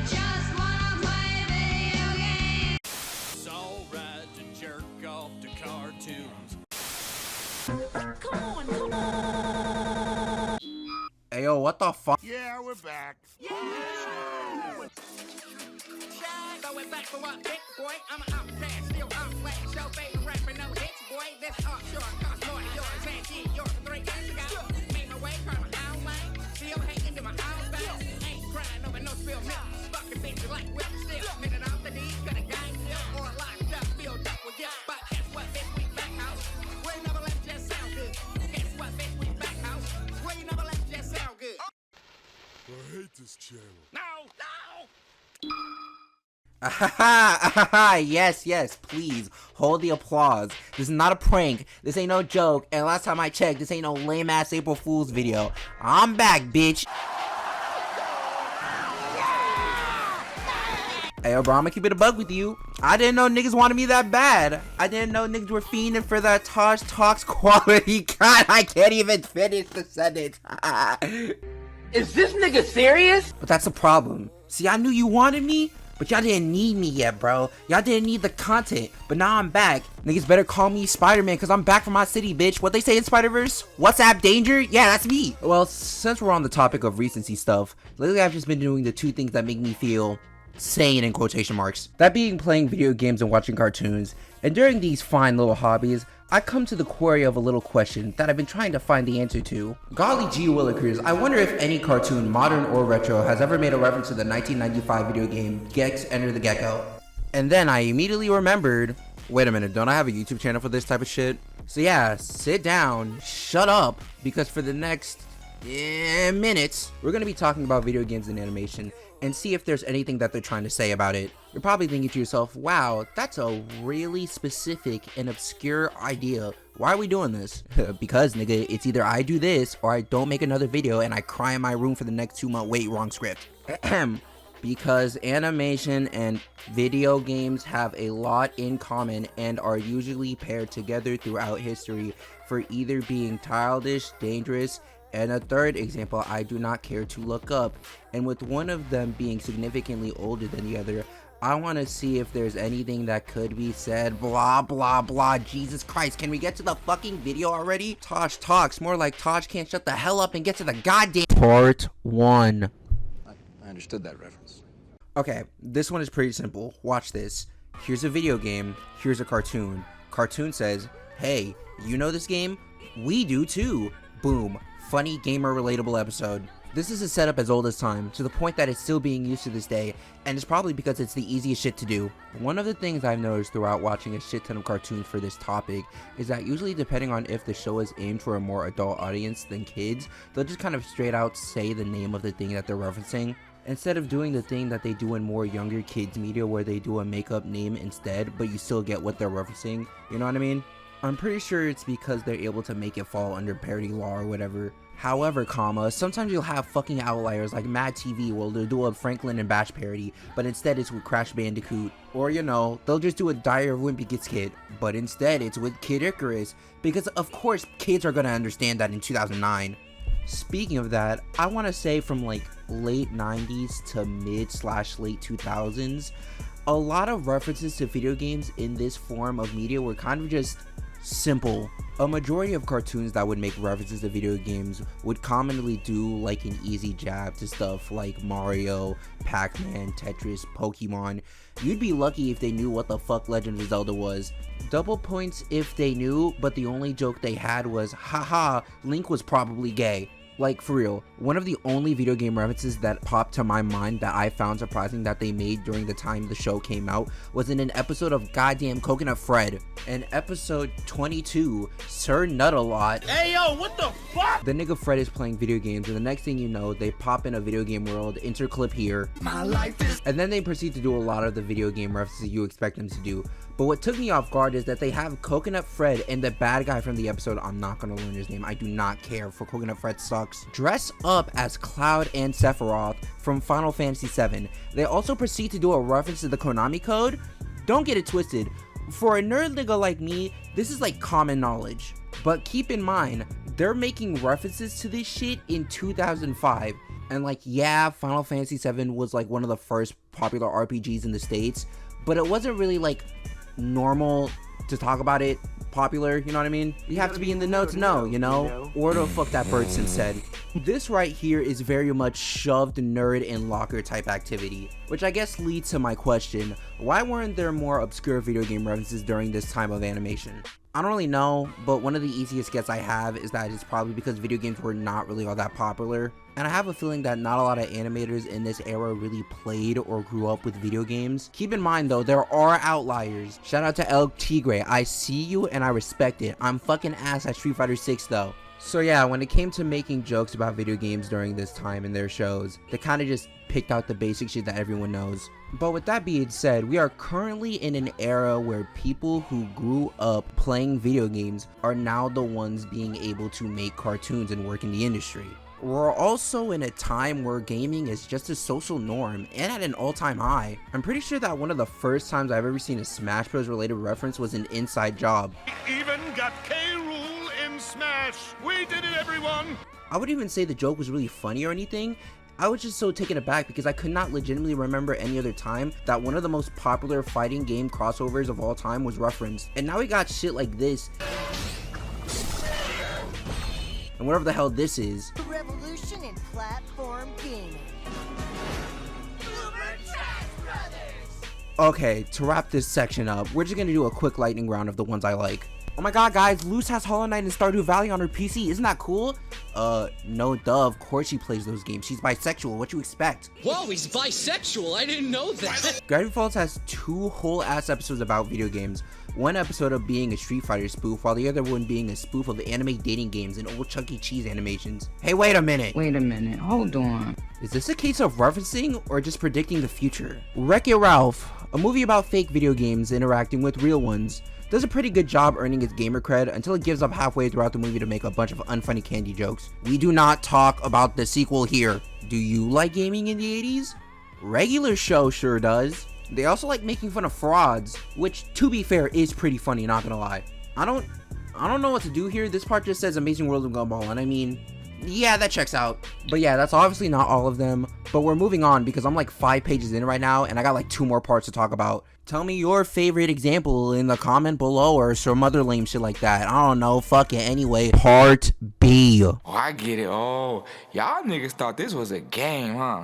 just wanna play video games. It's alright to jerk off to cartoons. Ayo, what the fuck? Yeah, we're back. Going back for what, bitch, boy? I'm an outcast, still outclass. Show baby rapping, no hits, boy. This offshore cost more than yours. And shit, yours 3 years ago. Made my way, from my own lane. Still hanging to my own base. Ain't crying over no spilled milk. Fucking bitches like whip still. Minute off the D, got a gang deal. Or locked up, filled up with guilt. But guess what, bitch, we back house. Where you never let it just sound good. Guess what, bitch, we back house. Where you never let it just sound good. I hate this channel. No! Yes, please hold the applause. This is not a prank. This ain't no joke. And last time I checked, this ain't no lame ass April Fool's video. I'm back, bitch. Hey, yo, bro, I'ma keep it a bug with you. I didn't know niggas wanted me that bad. I didn't know niggas were fiending for that Tahj Talks quality. God, I can't even finish the sentence. Is this nigga serious? But that's the problem. See, I knew you wanted me, but y'all didn't need me yet, bro. Y'all didn't need the content, but now I'm back. Niggas better call me Spider-Man, cause I'm back from my city, bitch. What they say in Spider-Verse? WhatsApp danger? Yeah, that's me. Well, since we're on the topic of recency stuff, lately I've just been doing the 2 things that make me feel sane in quotation marks. That being playing video games and watching cartoons. And during these fine little hobbies, I come to the query of a little question that I've been trying to find the answer to. Golly gee willikers, I wonder if any cartoon, modern or retro, has ever made a reference to the 1995 video game Gex Enter the Gecko. And then I immediately remembered, wait a minute, don't I have a YouTube channel for this type of shit? So yeah, sit down, shut up, because for the next minutes, we're gonna be talking about video games and animation and see if there's anything that they're trying to say about it. You're probably thinking to yourself, wow, that's a really specific and obscure idea. Why are we doing this? Because, nigga, it's either I do this or I don't make another video and I cry in my room for the next 2 months. Wait, wrong script. Because animation and video games have a lot in common and are usually paired together throughout history for either being childish, dangerous, and a third example I do not care to look up, and with one of them being significantly older than the other, I want to see if there's anything that could be said, blah blah blah. Jesus Christ, can we get to the fucking video already? Tahj Talks, more like Tahj can't shut the hell up and get to the goddamn part 1. I understood that reference. Okay, this one is pretty simple. Watch this. Here's a video game, here's a cartoon. Cartoon says, hey, you know this game? We do too. Boom. Funny, gamer, relatable episode. This is a setup as old as time, to the point that it's still being used to this day, and it's probably because it's the easiest shit to do. One of the things I've noticed throughout watching a shit ton of cartoons for this topic is that usually depending on if the show is aimed for a more adult audience than kids, they'll just kind of straight out say the name of the thing that they're referencing, instead of doing the thing that they do in more younger kids media where they do a make-up name instead, but you still get what they're referencing, you know what I mean? I'm pretty sure it's because they're able to make it fall under parody law or whatever. However, sometimes you'll have fucking outliers like Mad TV where they'll do a Franklin and Bash parody, but instead it's with Crash Bandicoot. Or, you know, they'll just do a Diary of Wimpy Kid's Kid, but instead it's with Kid Icarus, because of course kids are gonna understand that in 2009. Speaking of that, I want to say from like late 90s to mid/late 2000s, a lot of references to video games in this form of media were kind of just simple. A majority of cartoons that would make references to video games would commonly do like an easy jab to stuff like Mario, Pac-Man, Tetris, Pokemon. You'd be lucky if they knew what the fuck Legend of Zelda was. Double points if they knew, but the only joke they had was, haha, Link was probably gay. Like, for real, one of the only video game references that popped to my mind that I found surprising that they made during the time the show came out was in an episode of goddamn Coconut Fred. In episode 22, Sir Nut-A-Lot. Hey yo, what the fuck? The nigga Fred is playing video games, and the next thing you know, they pop in a video game world, interclip here. My life is... And then they proceed to do a lot of the video game references you expect them to do. But what took me off guard is that they have Coconut Fred and the bad guy from the episode, I'm not gonna learn his name, I do not care, for Coconut Fred sucks, dress up as Cloud and Sephiroth from Final Fantasy VII. They also proceed to do a reference to the Konami code. Don't get it twisted, for a nerd nigga like me, this is like common knowledge. But keep in mind, they're making references to this shit in 2005. And like, yeah, Final Fantasy VII was like one of the first popular RPGs in the States, but it wasn't really like normal to talk about it popular, you know what I mean? You have to be in the know to know, you know? Or the fuck that Birdson said. This right here is very much shoved nerd and locker type activity, which I guess leads to my question, why weren't there more obscure video game references during this time of animation? I don't really know, but one of the easiest guess I have is that it's probably because video games were not really all that popular. And I have a feeling that not a lot of animators in this era really played or grew up with video games. Keep in mind though, there are outliers. Shout out to El Tigre, I see you and I respect it. I'm fucking ass at Street Fighter 6 though. So yeah, when it came to making jokes about video games during this time in their shows, they kind of just picked out the basic shit that everyone knows. But with that being said, we are currently in an era where people who grew up playing video games are now the ones being able to make cartoons and work in the industry. We're also in a time where gaming is just a social norm and at an all-time high. I'm pretty sure that one of the first times I've ever seen a Smash Bros related reference was an Inside Job. Even got K. Rool in Smash. We did it, everyone. I wouldn't even say the joke was really funny or anything. I was just so taken aback because I could not legitimately remember any other time that one of the most popular fighting game crossovers of all time was referenced. And now we got shit like this. And whatever the hell this is. The revolution in platform gaming. Okay, to wrap this section up, we're just gonna do a quick lightning round of the ones I like. Oh my god, guys, Luz has Hollow Knight and Stardew Valley on her PC. Isn't that cool? No duh, of course she plays those games. She's bisexual, what you expect? Whoa, he's bisexual, I didn't know that. Gravity Falls has 2 whole ass episodes about video games. One episode of being a Street Fighter spoof, while the other one being a spoof of the anime dating games and old Chuck E. Cheese animations. Hey, wait a minute, hold on. Is this a case of referencing or just predicting the future? Wreck-It Ralph, a movie about fake video games interacting with real ones, does a pretty good job earning its gamer cred until it gives up halfway throughout the movie to make a bunch of unfunny candy jokes. We do not talk about the sequel here. Do you like gaming in the 80s? Regular Show sure does. They also like making fun of frauds, which to be fair is pretty funny, not gonna lie. I don't know what to do here. This part just says Amazing World of Gumball, and I mean, yeah, that checks out. But yeah, that's obviously not all of them, but we're moving on because I'm like 5 pages in right now and I got like 2 more parts to talk about. Tell me your favorite example in the comment below or some other lame shit like that. I don't know, fuck it. Anyway, part B. Oh, I get it. Oh, y'all niggas thought this was a game, huh?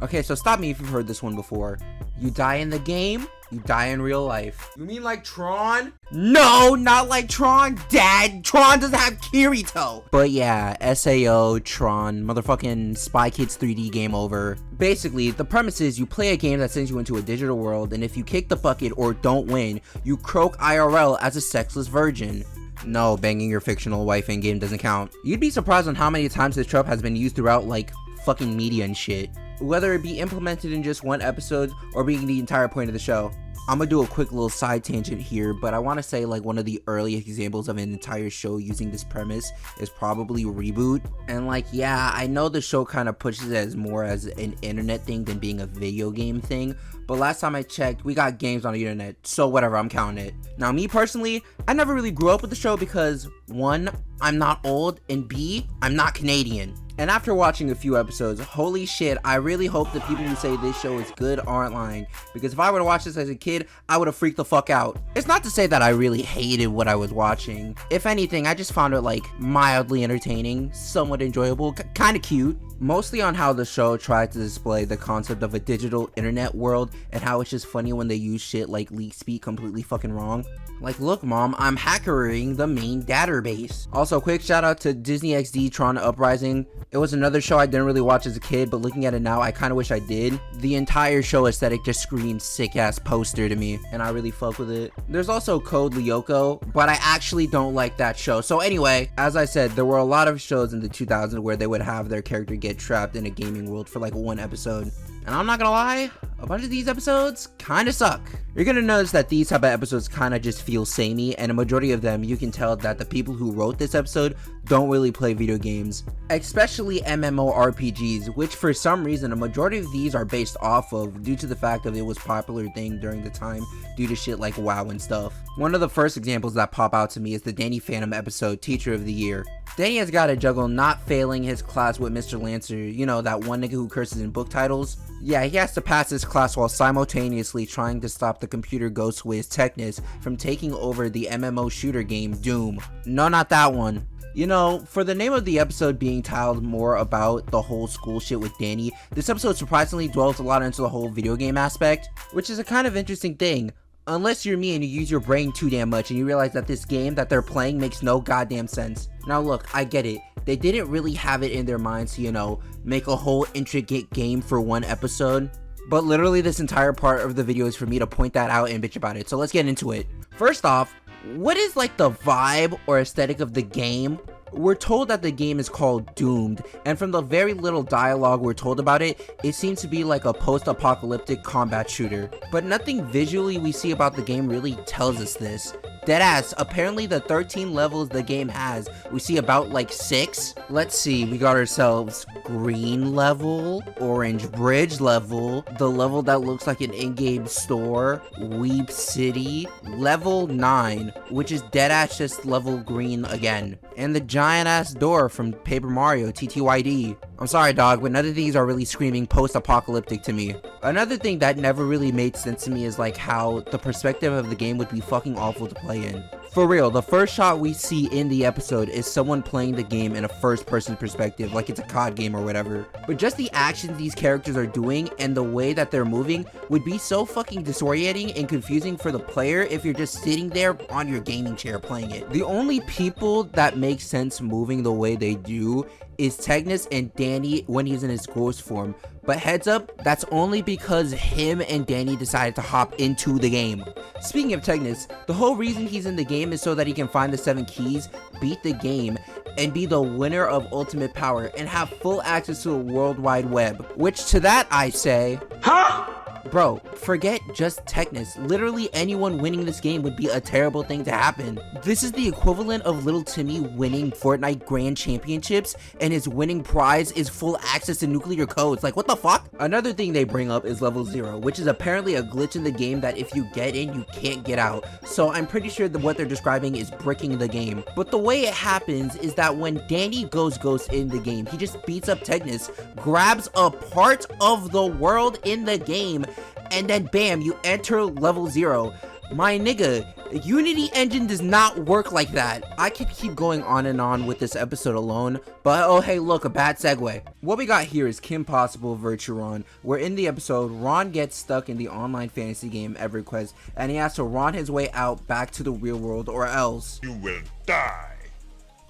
Okay, so stop me if you've heard this one before. You die in the game, you die in real life. You mean like Tron? No, not like Tron, Dad. Tron doesn't have Kirito. But yeah, SAO, Tron, motherfucking Spy Kids 3D game over. Basically, the premise is you play a game that sends you into a digital world, and if you kick the bucket or don't win, you croak IRL as a sexless virgin. No, banging your fictional wife in game doesn't count. You'd be surprised on how many times this trope has been used throughout like fucking media and shit, whether it be implemented in just one episode or being the entire point of the show. I'm gonna do a quick little side tangent here, but I want to say like one of the earliest examples of an entire show using this premise is probably Reboot. And like, yeah, I know the show kind of pushes it as more as an internet thing than being a video game thing, but last time I checked, we got games on the internet, so whatever, I'm counting it. Now me personally, I never really grew up with the show because 1, I'm not old, and B, I'm not Canadian. And after watching a few episodes, holy shit, I really hope the people who say this show is good aren't lying, because if I were to watch this as a kid, I would have freaked the fuck out. It's not to say that I really hated what I was watching. If anything, I just found it like mildly entertaining, somewhat enjoyable, kind of cute. Mostly on how the show tried to display the concept of a digital internet world and how it's just funny when they use shit like leak speak completely fucking wrong. Like, look mom, I'm hackering the main database. Also, quick shout out to Disney XD Tron Uprising. It was another show I didn't really watch as a kid, but looking at it now, I kind of wish I did. The entire show aesthetic just screams sick ass poster to me, and I really fuck with it. There's also Code Lyoko, but I actually don't like that show. So anyway, as I said, there were a lot of shows in the 2000s where they would have their character get trapped in a gaming world for like 1 episode. And I'm not gonna lie, a bunch of these episodes kinda suck. You're gonna notice that these type of episodes kinda just feel samey, and a majority of them you can tell that the people who wrote this episode don't really play video games, especially MMORPGs, which for some reason a majority of these are based off of due to the fact that it was a popular thing during the time due to shit like WoW and stuff. One of the first examples that pop out to me is the Danny Phantom episode Teacher of the Year. Danny has got to juggle not failing his class with Mr. Lancer, you know, that one nigga who curses in book titles. Yeah, he has to pass his class while simultaneously trying to stop the computer ghost whiz Technus from taking over the MMO shooter game Doom. No, not that one. You know, for the name of the episode being titled more about the whole school shit with Danny, this episode surprisingly dwells a lot into the whole video game aspect, which is a kind of interesting thing. Unless you're me and you use your brain too damn much and you realize that this game that they're playing makes no goddamn sense. Now look, I get it. They didn't really have it in their minds to, you know, make a whole intricate game for one episode. But literally this entire part of the video is for me to point that out and bitch about it. So let's get into it. First off, what is like the vibe or aesthetic of the game? We're told that the game is called Doomed, and from the very little dialogue we're told about it, it seems to be like a post-apocalyptic combat shooter. But nothing visually we see about the game really tells us this. Deadass, apparently the 13 levels the game has, we see about like 6. Let's see, we got ourselves green level, orange bridge level, the level that looks like an in-game store, Weep City, level 9, which is deadass just level green again, and the giant ass door from Paper Mario TTYD. I'm sorry dog, but none of these are really screaming post-apocalyptic to me. Another thing that never really made sense to me is like how the perspective of the game would be fucking awful to play in. For real, the first shot we see in the episode is someone playing the game in a first-person perspective, like it's a COD game or whatever. But just the actions these characters are doing and the way that they're moving would be so fucking disorienting and confusing for the player if you're just sitting there on your gaming chair playing it. The only people that make sense moving the way they do is Technus and Danny when he's in his ghost form. But heads up, that's only because him and Danny decided to hop into the game. Speaking of Technus, the whole reason he's in the game is so that he can find the 7 keys, beat the game, and be the winner of ultimate power and have full access to the World Wide Web. Which to that I say, huh? Bro, forget just Technus. Literally anyone winning this game would be a terrible thing to happen. This is the equivalent of little Timmy winning Fortnite Grand Championships and his winning prize is full access to nuclear codes. Like, what the fuck? Another thing they bring up is level 0, which is apparently a glitch in the game that if you get in, you can't get out. So I'm pretty sure that what they're describing is bricking the game. But the way it happens is that when Danny goes ghost in the game, he just beats up Technus, grabs a part of the world in the game, and then bam, you enter level 0. My nigga, Unity engine does not work like that. I could keep going on and on with this episode alone, but oh hey look, a bad segue. What we got here is Kim Possible Virtue Ron, where in the episode, Ron gets stuck in the online fantasy game EverQuest, and he has to Ron his way out back to the real world or else You will die.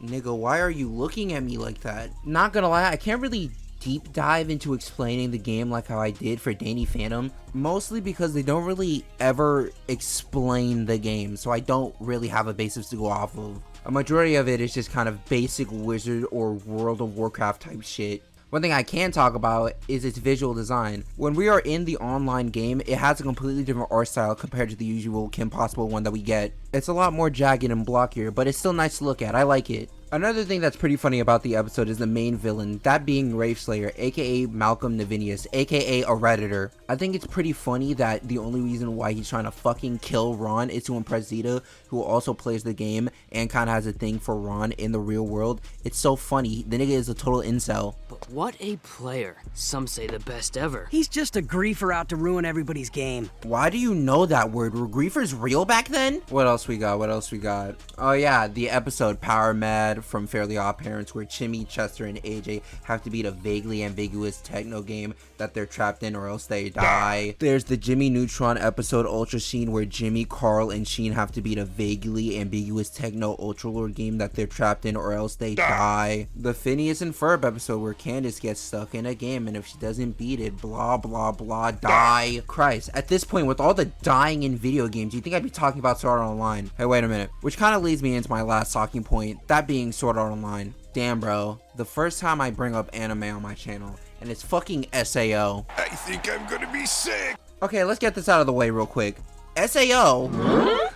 Nigga, why are you looking at me like that? Not gonna lie, I can't really deep dive into explaining the game like how I did for Danny Phantom, mostly because they don't really ever explain the game, so I don't really have a basis to go off of. A majority of it is just kind of basic Wizard or World of Warcraft type shit. One thing I can talk about is its visual design. When we are in the online game, it has a completely different art style compared to the usual Kim Possible one that we get. It's a lot more jagged and blockier, but it's still nice to look at. I like it. Another thing that's pretty funny about the episode is the main villain, that being Wraith Slayer, aka Malcolm Navinius, aka a Redditor. I think it's pretty funny that the only reason why he's trying to fucking kill Ron is to impress Zeta, who also plays the game and kind of has a thing for Ron in the real world. It's so funny. The nigga is a total incel. But what a player. Some say the best ever. He's just a griefer out to ruin everybody's game. Why do you know that word? Were griefers real back then? What else we got? Oh yeah, the episode Power Mad from Fairly Odd Parents, where Chimmy, Chester, and AJ have to beat a vaguely ambiguous techno game that they're trapped in or else they die. There's the Jimmy Neutron episode Ultra Sheen, where Jimmy, Carl, and Sheen have to beat a vaguely ambiguous techno Ultra Lord game that they're trapped in or else they die. The Phineas and Ferb episode, where Candace gets stuck in a game and if she doesn't beat it, blah blah blah, die. Christ, at this point with all the dying in video games, you think I'd be talking about Sword Art Online? Hey, wait a minute. Which kind of leads me into my last talking point, that being Sword Art Online. Damn bro, the first time I bring up anime on my channel, and it's fucking SAO. I think I'm gonna be sick. Okay, let's get this out of the way real quick. SAO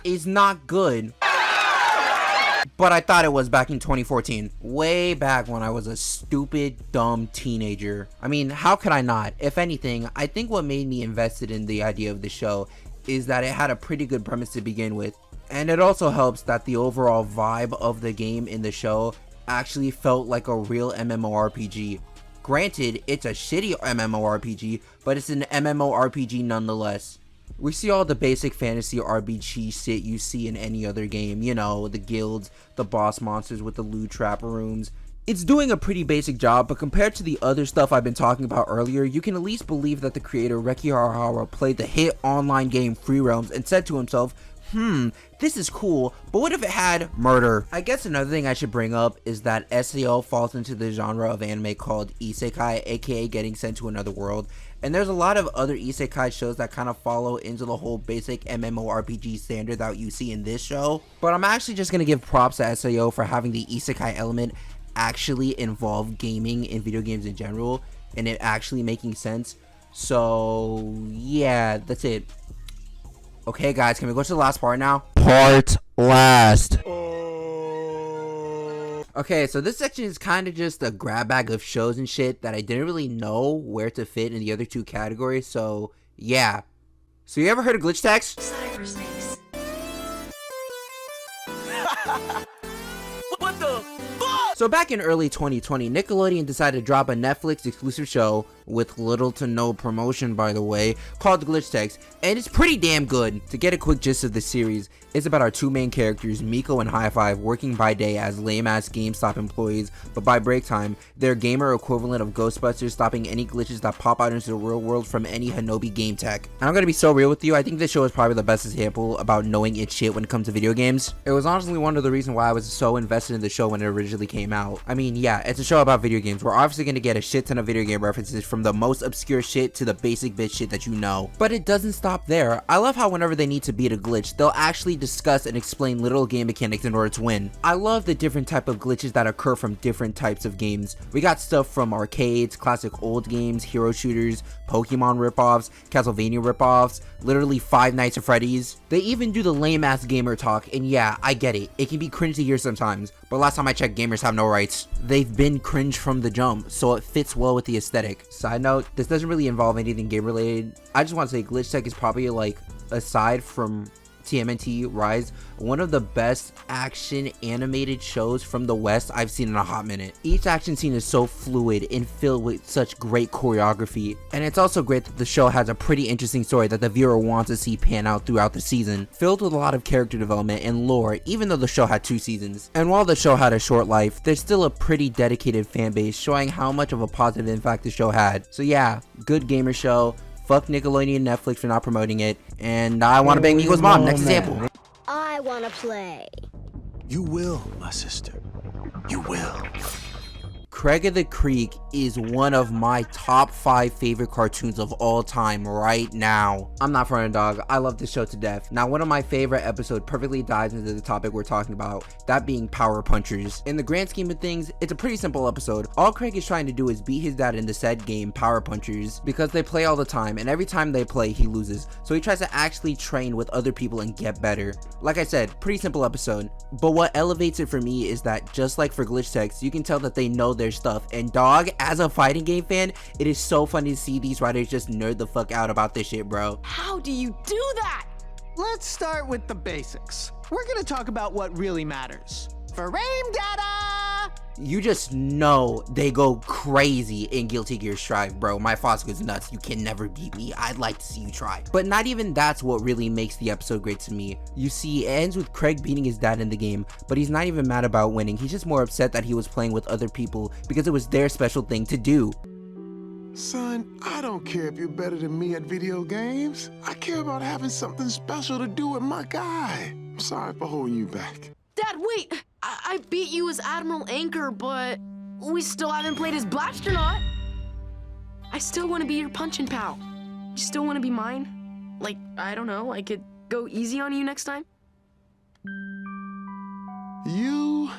is not good, but I thought it was back in 2014. Way back when I was a stupid, dumb teenager. I mean, how could I not? If anything, I think what made me invested in the idea of the show is that it had a pretty good premise to begin with. And it also helps that the overall vibe of the game in the show actually felt like a real MMORPG. Granted, it's a shitty MMORPG, but it's an MMORPG nonetheless. We see all the basic fantasy RPG shit you see in any other game, you know, the guilds, the boss monsters with the loot trap rooms. It's doing a pretty basic job, but compared to the other stuff I've been talking about earlier, you can at least believe that the creator Reki Harawa played the hit online game Free Realms and said to himself, this is cool, but what if it had murder? I guess another thing I should bring up is that SAO falls into the genre of anime called isekai, aka getting sent to another world, and there's a lot of other isekai shows that kind of follow into the whole basic MMORPG standard that you see in this show, but I'm actually just going to give props to SAO for having the isekai element actually involve gaming in video games in general, and it actually making sense. So yeah, that's it. Okay guys, can we go to the last part now? Part last. Okay, so this section is kind of just a grab bag of shows and shit that I didn't really know where to fit in the other two categories, so yeah. So you ever heard of glitch text? Cyberspace. What the fuck? So back in early 2020, Nickelodeon decided to drop a Netflix exclusive show, with little to no promotion by the way, called Glitch Text, and it's pretty damn good. To get a quick gist of the series, it's about our two main characters, Miko and High Five, working by day as lame-ass GameStop employees, but by break time, they're gamer equivalent of Ghostbusters, stopping any glitches that pop out into the real world from any Hinobi game tech. And I'm gonna be so real with you, I think this show is probably the best example about knowing its shit when it comes to video games. It was honestly one of the reasons why I was so invested in the show when it originally came out. I mean, yeah, it's a show about video games. We're obviously gonna get a shit ton of video game references from the most obscure shit to the basic bitch shit that you know. But it doesn't stop there. I love how whenever they need to beat a glitch, they'll actually discuss and explain literal game mechanics in order to win. I love the different type of glitches that occur from different types of games. We got stuff from arcades, classic old games, hero shooters, Pokemon ripoffs, Castlevania ripoffs, literally Five Nights at Freddy's. They even do the lame ass gamer talk, and yeah, I get it. It can be cringe to hear sometimes, but last time I checked, gamers have no rights. They've been cringe from the jump, so it fits well with the aesthetic. Side note, this doesn't really involve anything game related. I just want to say Glitch Tech is probably, like, aside from TMNT Rise, one of the best action animated shows from the West I've seen in a hot minute. Each action scene is so fluid and filled with such great choreography, and it's also great that the show has a pretty interesting story that the viewer wants to see pan out throughout the season, filled with a lot of character development and lore, even though the show had 2 seasons. And while the show had a short life, there's still a pretty dedicated fan base showing how much of a positive impact the show had. So yeah, good gamer show. Fuck Nickelodeon and Netflix for not promoting it, and I want to bang Miko's mom. Next example. I want to play. You will, my sister. You will. Craig of the Creek is one of my top 5 favorite cartoons of all time right now. I'm not fronting, dog. I love this show to death. Now, one of my favorite episodes perfectly dives into the topic we're talking about, that being Power Punchers. In the grand scheme of things, it's a pretty simple episode. All Craig is trying to do is beat his dad in the said game, Power Punchers, because they play all the time, and every time they play, he loses. So he tries to actually train with other people and get better. Like I said, pretty simple episode. But what elevates it for me is that, just like for Glitch Text, you can tell that they know their stuff. And dog, as a fighting game fan, it is so funny to see these writers just nerd the fuck out about this shit, bro. How do you do that? Let's start with the basics. We're gonna talk about what really matters. Frame data! You just know they go crazy in Guilty Gear Strive, bro. My Fosco's nuts. You can never beat me. I'd like to see you try. But not even that's what really makes the episode great to me. You see, it ends with Craig beating his dad in the game, but he's not even mad about winning. He's just more upset that he was playing with other people because it was their special thing to do. Son, I don't care if you're better than me at video games. I care about having something special to do with my guy. I'm sorry for holding you back. Dad, wait! I beat you as Admiral Anchor, but we still haven't played as Blasternaut. I still want to be your punching pal. You still want to be mine? Like, I don't know, I could go easy on you next time? You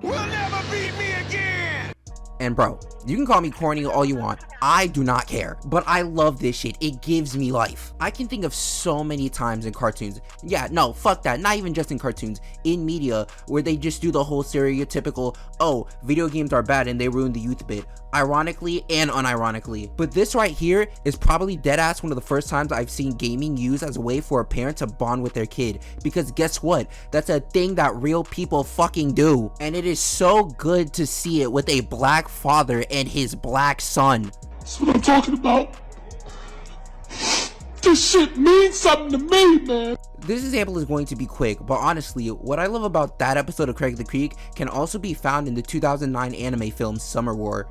will never beat me again! And bro, You can call me corny all you want. I do not care. But I love this shit. It gives me life. I can think of so many times in cartoons. Yeah, no, fuck that. Not even just in cartoons. In media, where they just do the whole stereotypical, oh, video games are bad and they ruin the youth bit. Ironically and unironically. But this right here is probably deadass one of the first times I've seen gaming used as a way for a parent to bond with their kid. Because guess what? That's a thing that real people fucking do. And it is so good to see it with a black father and his black son. That's what I'm talking about. This shit means something to me, man. This example is going to be quick, but honestly, what I love about that episode of Craig the Creek can also be found in the 2009 anime film Summer War.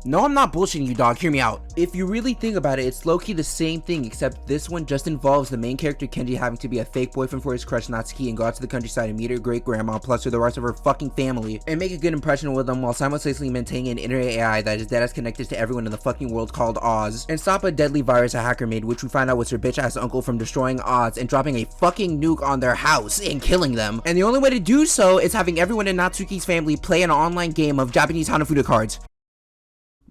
No, I'm not bullshitting you, dog. Hear me out. If you really think about it, it's low-key the same thing, except this one just involves the main character Kenji having to be a fake boyfriend for his crush Natsuki and go out to the countryside and meet her great-grandma plus her the rest of her fucking family and make a good impression with them while simultaneously maintaining an internet AI that is deadass connected to everyone in the fucking world called Oz, and stop a deadly virus a hacker made, which we find out was her bitch-ass uncle, from destroying Oz and dropping a fucking nuke on their house and killing them. And the only way to do so is having everyone in Natsuki's family play an online game of Japanese Hanafuda cards.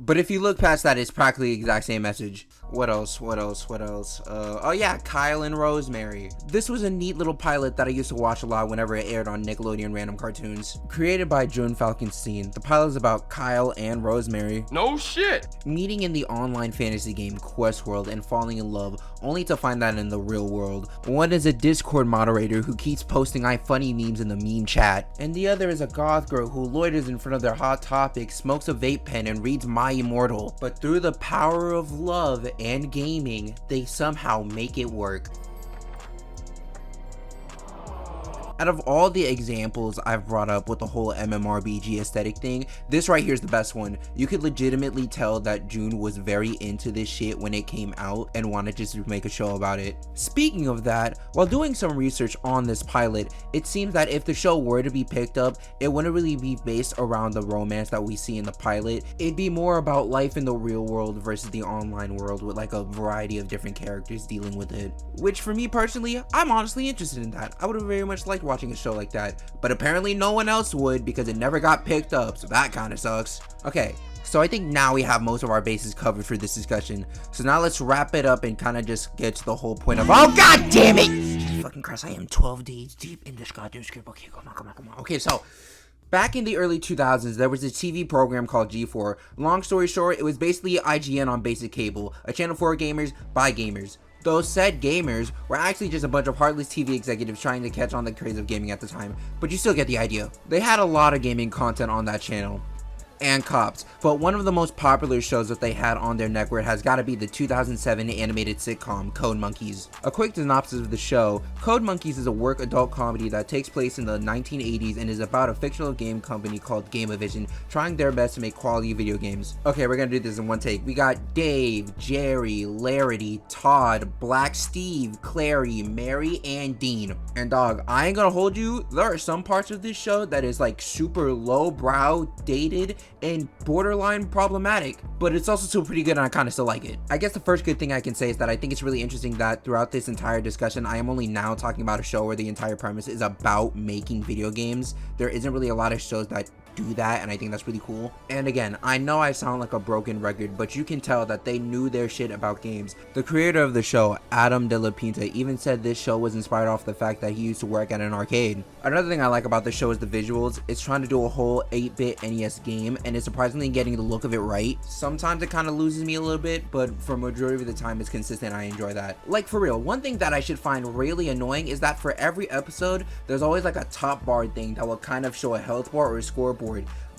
But if you look past that, it's practically the exact same message. What else? Oh yeah, Kyle and Rosemary. This was a neat little pilot that I used to watch a lot whenever it aired on Nickelodeon Random Cartoons. Created by June Falkenstein, the pilot is about Kyle and Rosemary No shit. meeting in the online fantasy game Quest World and falling in love, only to find that in the real world. One is a Discord moderator who keeps posting funny memes in the meme chat, and the other is a goth girl who loiters in front of their Hot Topic, smokes a vape pen, and reads My Immortal. But through the power of love and gaming, they somehow make it work. Out of all the examples I've brought up with the whole MMORPG aesthetic thing, this right here is the best one. You could legitimately tell that June was very into this shit when it came out and wanted just to make a show about it. Speaking of that, while doing some research on this pilot, it seems that if the show were to be picked up, it wouldn't really be based around the romance that we see in the pilot. It'd be more about life in the real world versus the online world with like a variety of different characters dealing with it. Which for me personally, I'm honestly interested in that. I would have very much liked watching a show like that, but apparently no one else would because it never got picked up, so that kind of sucks. Okay, so I think now we have most of our bases covered for this discussion, so now let's wrap it up and kind of just get to the whole point of, oh god damn it, fucking Christ, I am 12 days deep in this goddamn script. Okay, come on. Okay, so back in the early 2000s, there was a TV program called G4. Long story short, it was basically IGN on basic cable, a channel for gamers by gamers. Those said gamers were actually just a bunch of heartless TV executives trying to catch on the craze of gaming at the time, but you still get the idea. They had a lot of gaming content on that channel. And cops, but one of the most popular shows that they had on their network has got to be the 2007 animated sitcom Code Monkeys. A quick synopsis of the show: Code Monkeys is a work adult comedy that takes place in the 1980s and is about a fictional game company called Gameavision trying their best to make quality video games. Okay, we're gonna do this in one take. We got Dave, Jerry, Larity, Todd, Black Steve, Clary, Mary, and Dean. And dog, I ain't gonna hold you, there are some parts of this show that is like super lowbrow, dated, and borderline problematic, but it's also still pretty good and I kind of still like it. I guess the first good thing I can say is that I think it's really interesting that throughout this entire discussion, I am only now talking about a show where the entire premise is about making video games. There isn't really a lot of shows that do that, and I think that's really cool. And again, I know I sound like a broken record, but you can tell that they knew their shit about games. The creator of the show, Adam De La Pinta, even said this show was inspired off the fact that he used to work at an arcade. Another thing I like about the show is the visuals. It's trying to do a whole 8-bit NES game, and it's surprisingly getting the look of it right. Sometimes it kind of loses me a little bit, but for majority of the time it's consistent. I enjoy that. Like for real, one thing that I should find really annoying is that for every episode, there's always like a top bar thing that will kind of show a health bar or a scoreboard.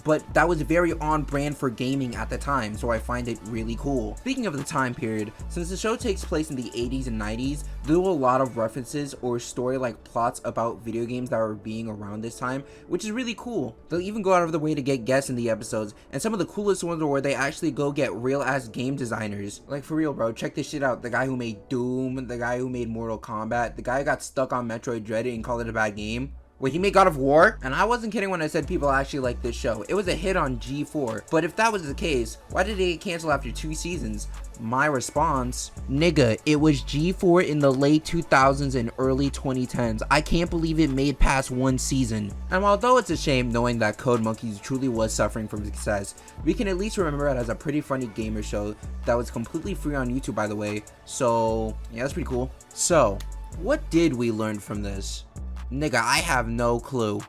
But that was very on brand for gaming at the time, so I find it really cool. Speaking of the time period, since the show takes place in the 80s and 90s, there were a lot of references or story-like plots about video games that were being around this time, which is really cool. They'll even go out of their way to get guests in the episodes, and some of the coolest ones are where they actually go get real-ass game designers. Like for real, bro, check this shit out. The guy who made Doom, the guy who made Mortal Kombat, the guy who got stuck on Metroid Dread and called it a bad game. Wait, he made God of War? And I wasn't kidding when I said people actually like this show. It was a hit on G4. But if that was the case, why did it get canceled after 2 seasons? My response, nigga, it was G4 in the late 2000s and early 2010s. I can't believe it made past 1 season. And although it's a shame knowing that Code Monkeys truly was suffering from success, we can at least remember it as a pretty funny gamer show that was completely free on YouTube, by the way. So yeah, that's pretty cool. So what did we learn from this? Nigga, I have no clue.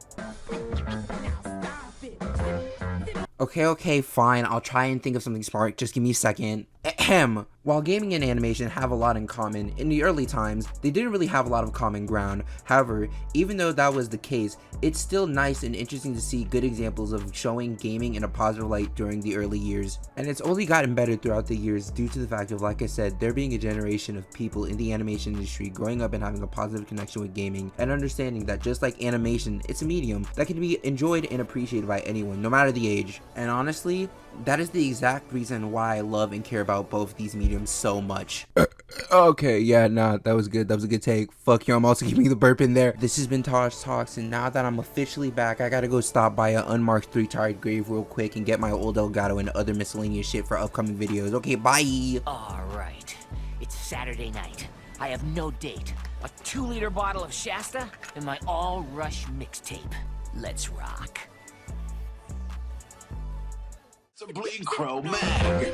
Okay, fine. I'll try and think of something smart. Just give me a second. Ahem. While gaming and animation have a lot in common, in the early times, they didn't really have a lot of common ground. However, even though that was the case, it's still nice and interesting to see good examples of showing gaming in a positive light during the early years. And it's only gotten better throughout the years due to the fact of, like I said, there being a generation of people in the animation industry growing up and having a positive connection with gaming, and understanding that just like animation, it's a medium that can be enjoyed and appreciated by anyone, no matter the age. And honestly, that is the exact reason why I love and care about both these mediums so much. Okay, yeah, nah, that was good. That was a good take. Fuck you, I'm also keeping the burp in there. This has been Tahj Talks, and now that I'm officially back, I gotta go stop by an unmarked 3-tired grave real quick and get my old Elgato and other miscellaneous shit for upcoming videos. Okay, bye! Alright, it's Saturday night. I have no date, a 2-liter bottle of Shasta, and my all-rush mixtape. Let's rock. It's a Bleed Crow mag.